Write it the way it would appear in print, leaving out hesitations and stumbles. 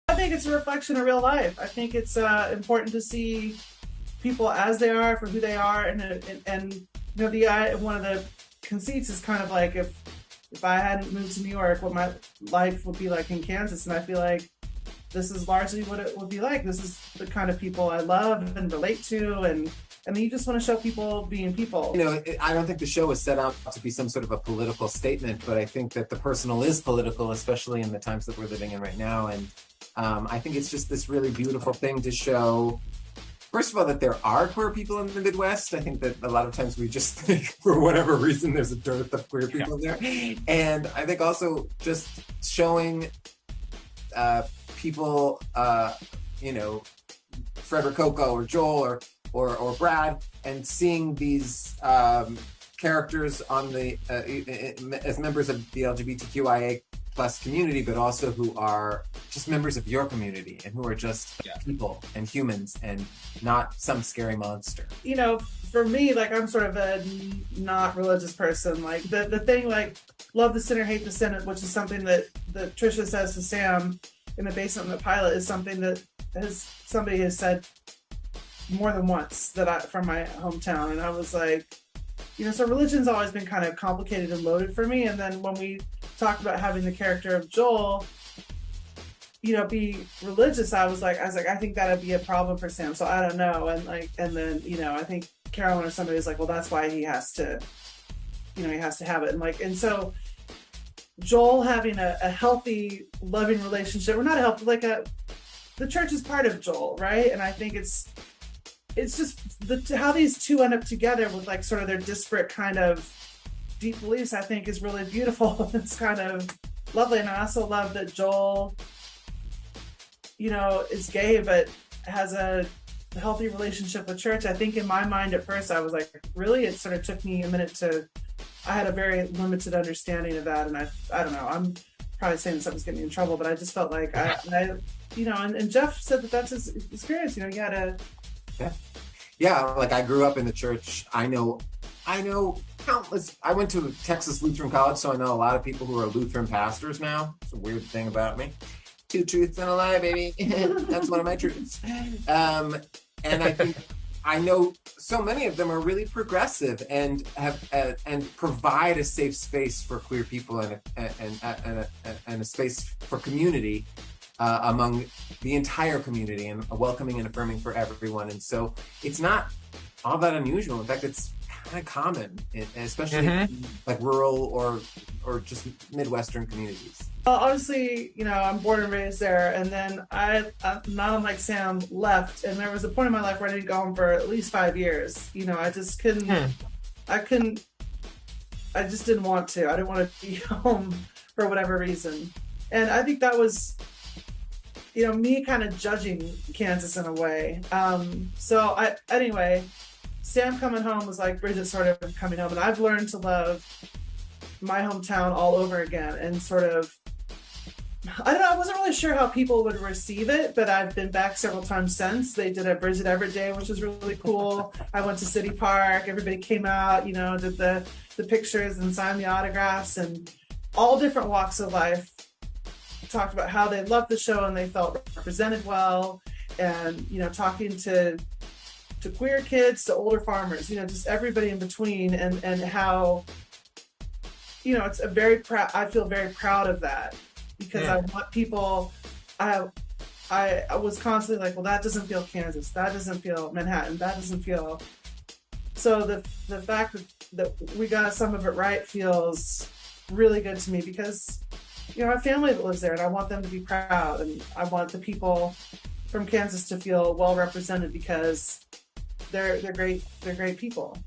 I think it's a reflection of real life. I think it's important to see people as they are for who they are, and you know, one of the conceits is kind of like if I hadn't moved to New York, what my life would be like in Kansas, and I feel like this is largely what it would be like. This is the kind of people I love and relate to, and I mean, you just want to show people being people. You know, I don't think the show was set out to be some sort of a political statement, but I think that the personal is political, especially in the times that we're living in right now. And I think it's just this really beautiful thing to show. First of all, that there are queer people in the Midwest. I think that a lot of times we just think, for whatever reason, there's a dearth of queer people there. And I think also just showing people, you know, Frederick Coco or Joel or Brad, and seeing these characters on the as members of the LGBTQIA plus community, but also who are just members of your community and who are just people and humans and not some scary monster. You know, for me, like, I'm sort of a not religious person. Like the thing, like, love the sinner, hate the sin, which is something that Trisha says to Sam in the basement in the pilot, is something that somebody has said more than once from my hometown. And I was like, you know, so religion's always been kind of complicated and loaded for me. And then when we talked about having the character of Joel, you know, be religious, I was like, I think that'd be a problem for Sam. So I don't know. And then, you know, I think Carolyn or somebody was like, well, that's why he has to have it. And so Joel having a healthy, loving relationship, or not a healthy, the church is part of Joel, right? And I think it's just how these two end up together with, like, sort of their disparate kind of deep beliefs, I think is really beautiful. It's kind of lovely. And I also love that Joel, you know, is gay, but has a healthy relationship with church. I think in my mind at first, I was like, really? It sort of took me a minute I had a very limited understanding of that. And I don't know, I'm probably saying something's getting me in trouble, but I just felt like I you know, and Jeff said that that's his experience. You know, you gotta. Yeah, like, I grew up in the church. I know countless. I went to Texas Lutheran College, so I know a lot of people who are Lutheran pastors now. It's a weird thing about me. 2 truths and a lie, baby. That's one of my truths. And I think I know so many of them are really progressive and have and provide a safe space for queer people and a space for community. Among the entire community, and welcoming and affirming for everyone. And so it's not all that unusual. In fact, it's kind of common, especially in, like, rural or just Midwestern communities. Well, obviously, you know, I'm born and raised there, and then I not unlike Sam, left, and there was a point in my life where I didn't go home for at least 5 years. You know, I just couldn't. I just didn't want to. I didn't want to be home for whatever reason, and I think that was, you know, me kind of judging Kansas in a way. Anyway, Sam coming home was like Bridget sort of coming home, and I've learned to love my hometown all over again. And sort of, I don't know, I wasn't really sure how people would receive it, but I've been back several times since. They did a Bridget Everett Day, which was really cool. I went to City Park, everybody came out, you know, did the pictures and signed the autographs, and all different walks of life talked about how they loved the show and they felt represented well. And, you know, talking to queer kids, to older farmers, you know, just everybody in between, and how, you know, it's a very proud, I feel very proud of that, because I want people, I was constantly like, well, that doesn't feel Kansas, that doesn't feel Manhattan, that doesn't feel, so the fact that we got some of it right feels really good to me, because, you know, I have family that lives there, and I want them to be proud, and I want the people from Kansas to feel well represented, because they're great people.